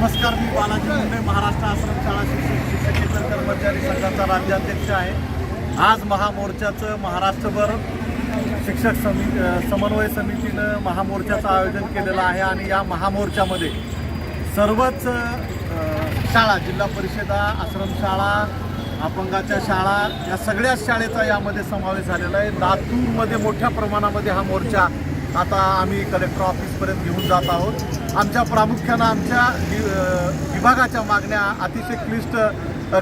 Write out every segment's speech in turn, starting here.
नमस्कार, मी बालाजी मुंडे, महाराष्ट्र आश्रम शाळा शिक्षकेतर कर्मचारी संघाचा राज्याध्यक्ष आहे। आज महामोर्चाचं महाराष्ट्रभर शिक्षक समन्वय समितीनं महामोर्चाचं आयोजन केलेलं आहे आणि या महामोर्चामध्ये सर्वच शाळा, जिल्हा परिषदा, आश्रमशाळा, अपंगाच्या शाळा, या सगळ्याच शाळेचा यामध्ये समावेश झालेला आहे। लातूरमध्ये मोठ्या प्रमाणामध्ये हा मोर्चा आता आम्ही कलेक्टर ऑफिसपर्यंत घेऊन जात आहोत। आमच्या प्रामुख्यानं आमच्या विभागाच्या मागण्या अतिशय क्लिष्ट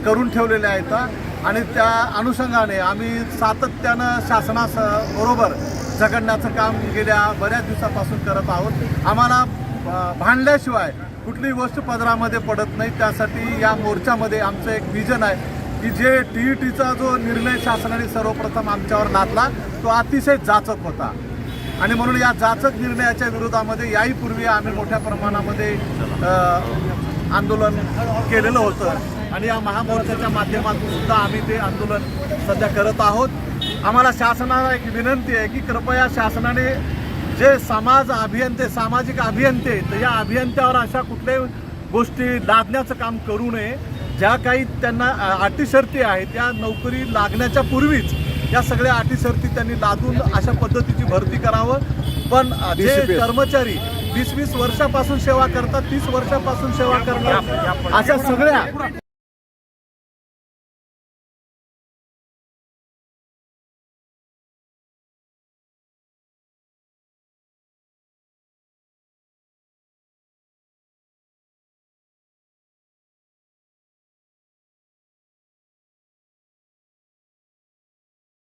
करून ठेवलेल्या आहेत आणि त्या अनुषंगाने आम्ही सातत्यानं शासनाबरोबर झगडण्याचं काम गेल्या बऱ्याच दिवसापासून करत आहोत। आम्हाला भांडल्याशिवाय कुठलीही गोष्ट पदरामध्ये पडत नाही। त्यासाठी या मोर्चामध्ये आमचं एक विजन आहे की जे TETचा जो निर्णय शासनाने सर्वप्रथम आमच्यावर लादला तो अतिशय जाचक होता आणि म्हणून या जाचक निर्णयाच्या विरोधामध्ये याहीपूर्वी आम्ही मोठ्या प्रमाणामध्ये आंदोलन केलेलं होतं आणि या महामोर्चाच्या माध्यमातून सुद्धा आम्ही ते आंदोलन सध्या करत आहोत। आम्हाला शासनाला एक विनंती आहे की कृपया शासनाने जे सामाजिक अभियंते तर या अभियंत्यावर अशा कुठल्याही गोष्टी लादण्याचं काम करू नये। ज्या काही त्यांना अटी शर्ती आहेत त्या नोकरी लागण्याच्या पूर्वीच या सगळ्या अटी शर्ती त्यांनी लादून अशा पद्धतीची भरती करावं। पण जे कर्मचारी 20-20 वर्षापासून सेवा करतात, 30 वर्षापासून सेवा करतात, अशा सगळ्या